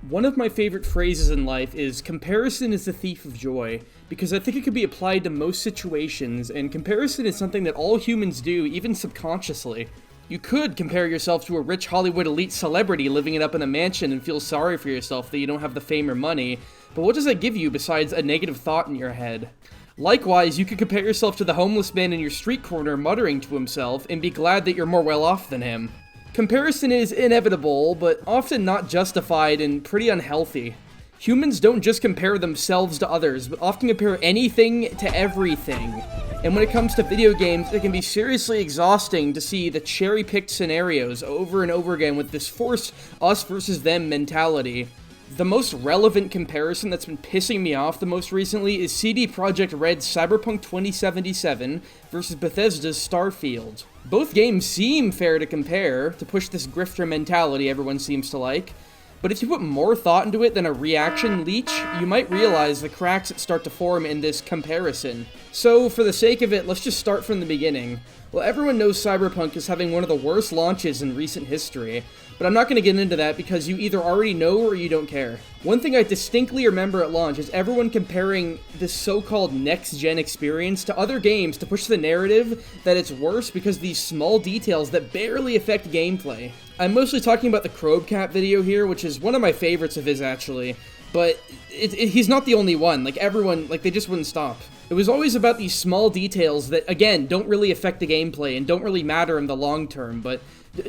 One of my favorite phrases in life is, comparison is the thief of joy, because I think it could be applied to most situations, and comparison is something that all humans do, even subconsciously. You could compare yourself to a rich Hollywood elite celebrity living it up in a mansion and feel sorry for yourself that you don't have the fame or money, but what does that give you besides a negative thought in your head? Likewise, you could compare yourself to the homeless man in your street corner muttering to himself and be glad that you're more well off than him. Comparison is inevitable, but often not justified and pretty unhealthy. Humans don't just compare themselves to others, but often compare anything to everything. And when it comes to video games, it can be seriously exhausting to see the cherry-picked scenarios over and over again with this forced us versus them mentality. The most relevant comparison that's been pissing me off the most recently is CD Projekt Red's Cyberpunk 2077 versus Bethesda's Starfield. Both games seem fair to compare, to push this grifter mentality everyone seems to like, but if you put more thought into it than a reaction leech, you might realize the cracks that start to form in this comparison. So, for the sake of it, let's just start from the beginning. Well, everyone knows Cyberpunk is having one of the worst launches in recent history, but I'm not going to get into that because you either already know or you don't care. One thing I distinctly remember at launch is everyone comparing this so-called next-gen experience to other games to push the narrative that it's worse because of these small details that barely affect gameplay. I'm mostly talking about the Crobcat video here, which is one of my favorites of his actually, but he's not the only one. Like everyone, they just wouldn't stop. It was always about these small details that, again, don't really affect the gameplay and don't really matter in the long term, but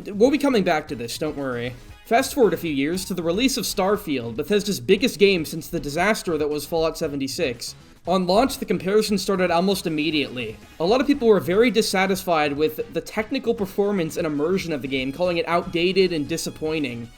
we'll be coming back to this, don't worry. Fast forward a few years to the release of Starfield, Bethesda's biggest game since the disaster that was Fallout 76. On launch, the comparison started almost immediately. A lot of people were very dissatisfied with the technical performance and immersion of the game, calling it outdated and disappointing.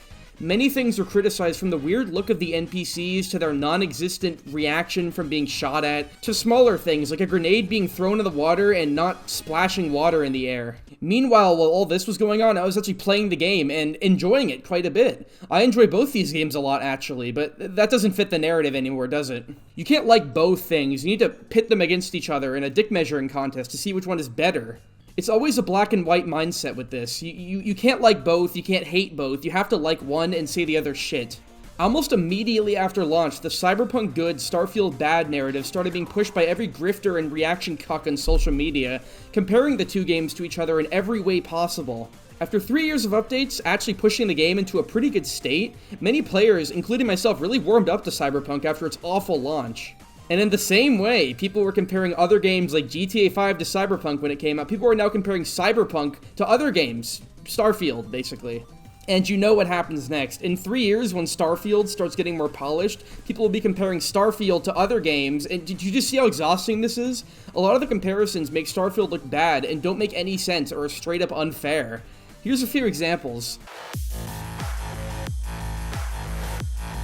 Many things were criticized, from the weird look of the NPCs to their non-existent reaction from being shot at, to smaller things like a grenade being thrown in the water and not splashing water in the air. Meanwhile, while all this was going on, I was actually playing the game and enjoying it quite a bit. I enjoy both these games a lot, actually, but that doesn't fit the narrative anymore, does it? You can't like both things. You need to pit them against each other in a dick measuring contest to see which one is better. It's always a black and white mindset with this. You can't like both, you can't hate both, you have to like one and say the other shit. Almost immediately after launch, the Cyberpunk good, Starfield bad narrative started being pushed by every grifter and reaction cuck on social media, comparing the two games to each other in every way possible. After 3 years of updates, actually pushing the game into a pretty good state, many players, including myself, really warmed up to Cyberpunk after its awful launch. And in the same way, people were comparing other games like GTA 5 to Cyberpunk when it came out. People are now comparing Cyberpunk to other games. Starfield, basically. And you know what happens next. In 3 years, when Starfield starts getting more polished, people will be comparing Starfield to other games. And did you just see how exhausting this is? A lot of the comparisons make Starfield look bad and don't make any sense or are straight up unfair. Here's a few examples.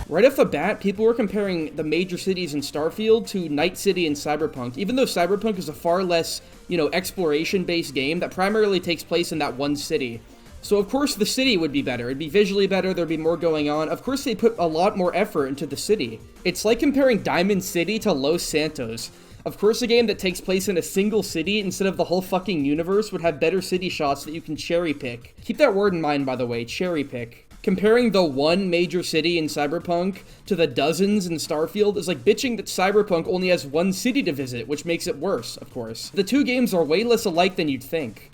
Right off the bat, people were comparing the major cities in Starfield to Night City in Cyberpunk, even though Cyberpunk is a far less, exploration-based game that primarily takes place in that one city. So of course the city would be better, it'd be visually better, there'd be more going on. Of course they put a lot more effort into the city. It's like comparing Diamond City to Los Santos. Of course a game that takes place in a single city instead of the whole fucking universe would have better city shots that you can cherry pick. Keep that word in mind, by the way, cherry pick. Comparing the one major city in Cyberpunk to the dozens in Starfield is like bitching that Cyberpunk only has one city to visit, which makes it worse, of course. The two games are way less alike than you'd think.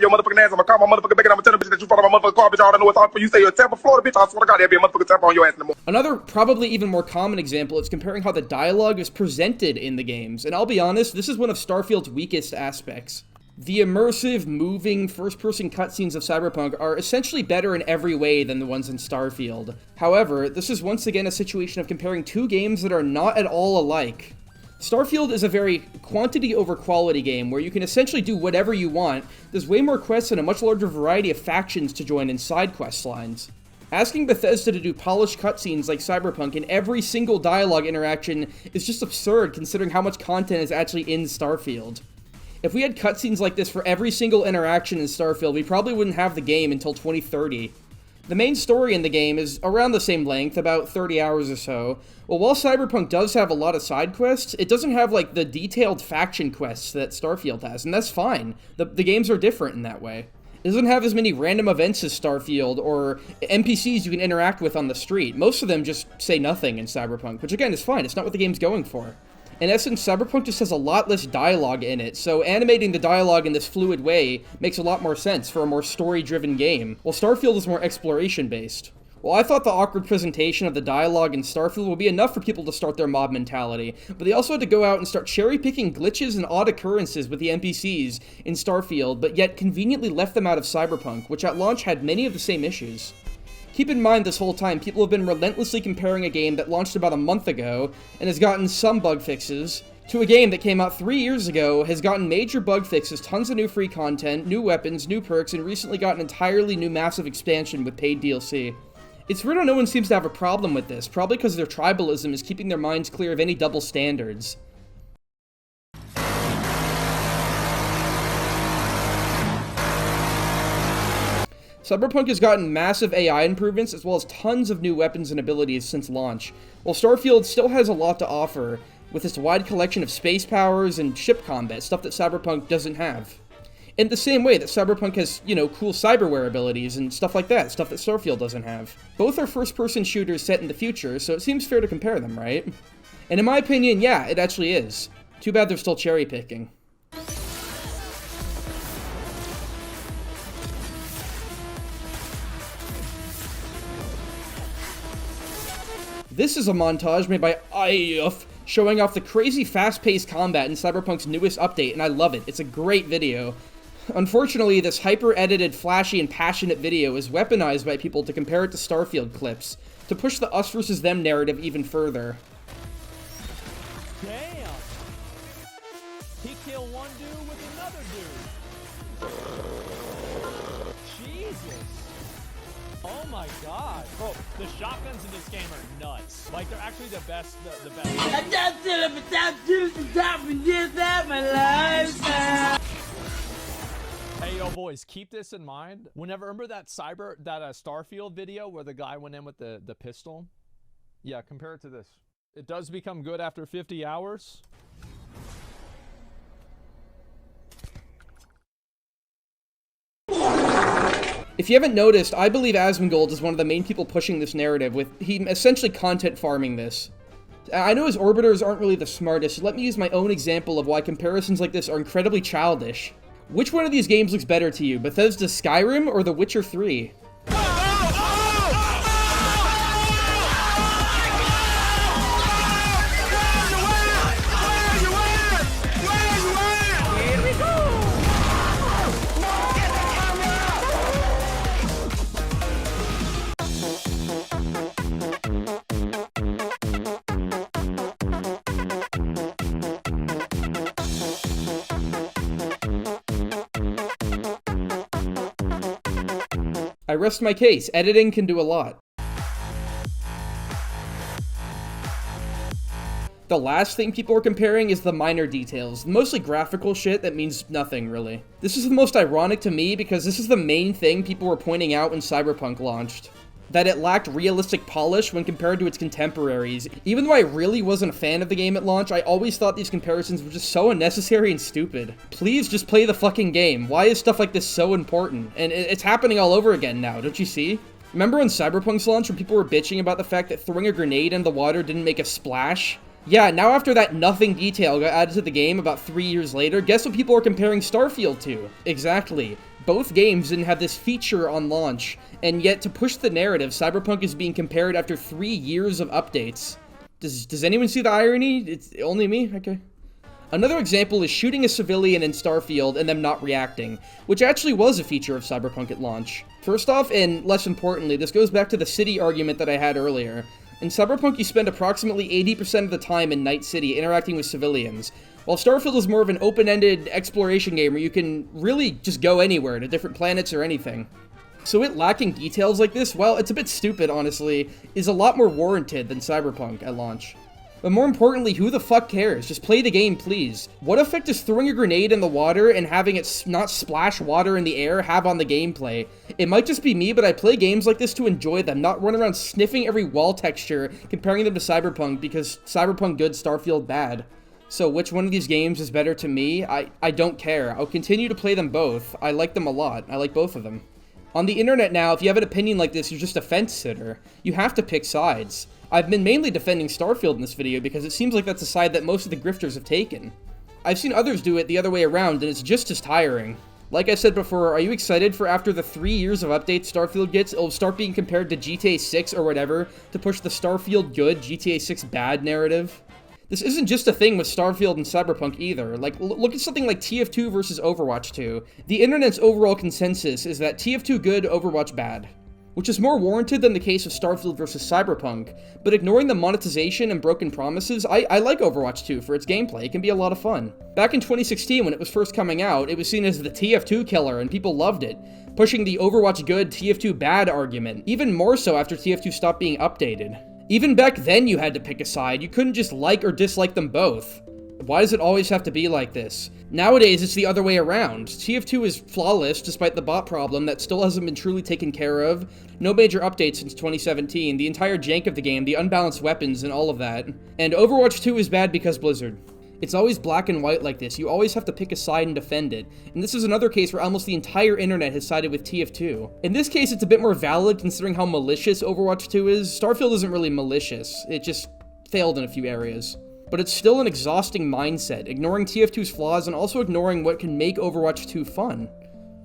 Your motherfucking ass, I'ma call my motherfucking back and I'ma tell the bitch that you follow my motherfucking car, bitch. I don't know what's up for you. Say you're a Tampa, Florida, bitch. I swear to God, there'll be a motherfucking Tampa on your ass in the morning. Another, probably even more common example is comparing how the dialogue is presented in the games. And I'll be honest, this is one of Starfield's weakest aspects. The immersive, moving, first-person cutscenes of Cyberpunk are essentially better in every way than the ones in Starfield. However, this is once again a situation of comparing two games that are not at all alike. Starfield is a very quantity over quality game where you can essentially do whatever you want. There's way more quests and a much larger variety of factions to join in side quest lines. Asking Bethesda to do polished cutscenes like Cyberpunk in every single dialogue interaction is just absurd considering how much content is actually in Starfield. If we had cutscenes like this for every single interaction in Starfield, we probably wouldn't have the game until 2030. The main story in the game is around the same length, about 30 hours or so. Well, while Cyberpunk does have a lot of side quests, it doesn't have, the detailed faction quests that Starfield has, and that's fine. The games are different in that way. It doesn't have as many random events as Starfield or NPCs you can interact with on the street. Most of them just say nothing in Cyberpunk, which again is fine. It's not what the game's going for. In essence, Cyberpunk just has a lot less dialogue in it, so animating the dialogue in this fluid way makes a lot more sense for a more story-driven game, while Starfield is more exploration-based. Well, I thought the awkward presentation of the dialogue in Starfield would be enough for people to start their mob mentality, but they also had to go out and start cherry-picking glitches and odd occurrences with the NPCs in Starfield, but yet conveniently left them out of Cyberpunk, which at launch had many of the same issues. Keep in mind this whole time, people have been relentlessly comparing a game that launched about a month ago and has gotten some bug fixes, to a game that came out 3 years ago, has gotten major bug fixes, tons of new free content, new weapons, new perks, and recently got an entirely new massive expansion with paid DLC. It's weird how no one seems to have a problem with this, probably because their tribalism is keeping their minds clear of any double standards. Cyberpunk has gotten massive AI improvements as well as tons of new weapons and abilities since launch, while Starfield still has a lot to offer, with its wide collection of space powers and ship combat, stuff that Cyberpunk doesn't have. In the same way that Cyberpunk has, cool cyberware abilities and stuff like that, stuff that Starfield doesn't have. Both are first-person shooters set in the future, so it seems fair to compare them, right? And in my opinion, yeah, it actually is. Too bad they're still cherry-picking. This is a montage made by IF, showing off the crazy fast-paced combat in Cyberpunk's newest update, and I love it. It's a great video. Unfortunately, this hyper-edited, flashy, and passionate video is weaponized by people to compare it to Starfield clips, to push the us versus them narrative even further. Damn! He killed one dude with another dude. Jesus! Oh my god. Bro, the shotguns in this game are nuts. Like, they're actually the best, the best. I just did it, but that dude's the top and just have my lifestyle. Hey, yo, boys, keep this in mind. Remember that Starfield video where the guy went in with the pistol? Yeah, compare it to this. It does become good after 50 hours. If you haven't noticed, I believe Asmongold is one of the main people pushing this narrative, with he essentially content farming this. I know his orbiters aren't really the smartest, so let me use my own example of why comparisons like this are incredibly childish. Which one of these games looks better to you, Bethesda's Skyrim or The Witcher 3? I rest my case. Editing can do a lot. The last thing people are comparing is the minor details, mostly graphical shit that means nothing, really. This is the most ironic to me because this is the main thing people were pointing out when Cyberpunk launched. That it lacked realistic polish when compared to its contemporaries. Even though I really wasn't a fan of the game at launch, I always thought these comparisons were just so unnecessary and stupid. Please just play the fucking game. Why is stuff like this so important? And it's happening all over again now, don't you see? Remember when Cyberpunk's launch when people were bitching about the fact that throwing a grenade in the water didn't make a splash? Yeah, now after that nothing detail got added to the game about 3 years later, guess what people are comparing Starfield to? Exactly. Both games didn't have this feature on launch, and yet to push the narrative, Cyberpunk is being compared after 3 years of updates. Does anyone see the irony? It's only me? Okay. Another example is shooting a civilian in Starfield and them not reacting, which actually was a feature of Cyberpunk at launch. First off, and less importantly, this goes back to the city argument that I had earlier. In Cyberpunk, you spend approximately 80% of the time in Night City interacting with civilians, while Starfield is more of an open-ended exploration game where you can really just go anywhere, to different planets or anything. So it lacking details like this, well, it's a bit stupid, honestly, is a lot more warranted than Cyberpunk at launch. But more importantly, who the fuck cares? Just play the game, please. What effect does throwing a grenade in the water and having it not splash water in the air have on the gameplay? It might just be me, but I play games like this to enjoy them, not run around sniffing every wall texture, comparing them to Cyberpunk because Cyberpunk good, Starfield bad. So which one of these games is better to me? I don't care. I'll continue to play them both. I like them a lot. I like both of them. On the internet now, if you have an opinion like this, you're just a fence sitter. You have to pick sides. I've been mainly defending Starfield in this video because it seems like that's the side that most of the grifters have taken. I've seen others do it the other way around, and it's just as tiring. Like I said before, are you excited for after the 3 years of updates Starfield gets, it'll start being compared to GTA 6 or whatever to push the Starfield good, GTA 6 bad narrative? This isn't just a thing with Starfield and Cyberpunk either. Like, look at something like TF2 versus Overwatch 2. The internet's overall consensus is that TF2 good, Overwatch bad. Which is more warranted than the case of Starfield versus Cyberpunk, but ignoring the monetization and broken promises, I like Overwatch 2 for its gameplay. It can be a lot of fun. Back in 2016, when it was first coming out, it was seen as the TF2 killer and people loved it, pushing the Overwatch good, TF2 bad argument, even more so after TF2 stopped being updated. Even back then you had to pick a side, you couldn't just like or dislike them both. Why does it always have to be like this? Nowadays, it's the other way around. TF2 is flawless despite the bot problem that still hasn't been truly taken care of, no major updates since 2017, the entire jank of the game, the unbalanced weapons, and all of that. And Overwatch 2 is bad because Blizzard. It's always black and white like this, you always have to pick a side and defend it. And this is another case where almost the entire internet has sided with TF2. In this case, it's a bit more valid considering how malicious Overwatch 2 is. Starfield isn't really malicious, it just failed in a few areas. But it's still an exhausting mindset, ignoring TF2's flaws and also ignoring what can make Overwatch 2 fun.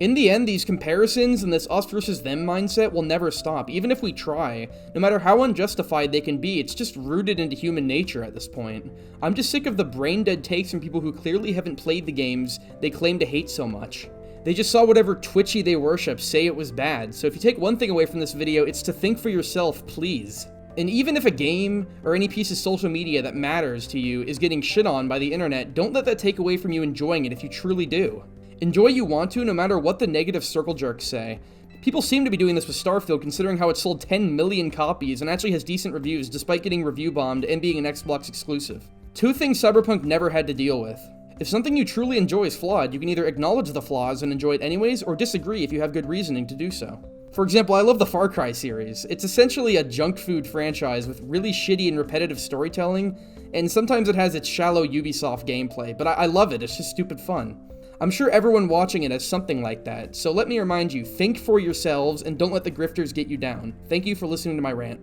In the end, these comparisons and this us versus them mindset will never stop, even if we try. No matter how unjustified they can be, it's just rooted into human nature at this point. I'm just sick of the brain-dead takes from people who clearly haven't played the games they claim to hate so much. They just saw whatever Twitchy they worship say it was bad, so if you take one thing away from this video, it's to think for yourself, please. And even if a game or any piece of social media that matters to you is getting shit on by the internet, don't let that take away from you enjoying it if you truly do. Enjoy you want to, no matter what the negative circle jerks say. People seem to be doing this with Starfield considering how it sold 10 million copies and actually has decent reviews despite getting review bombed and being an Xbox exclusive. Two things Cyberpunk never had to deal with. If something you truly enjoy is flawed, you can either acknowledge the flaws and enjoy it anyways, or disagree if you have good reasoning to do so. For example, I love the Far Cry series. It's essentially a junk food franchise with really shitty and repetitive storytelling, and sometimes it has its shallow Ubisoft gameplay, but I love it, it's just stupid fun. I'm sure everyone watching it has something like that, so let me remind you, think for yourselves and don't let the grifters get you down. Thank you for listening to my rant.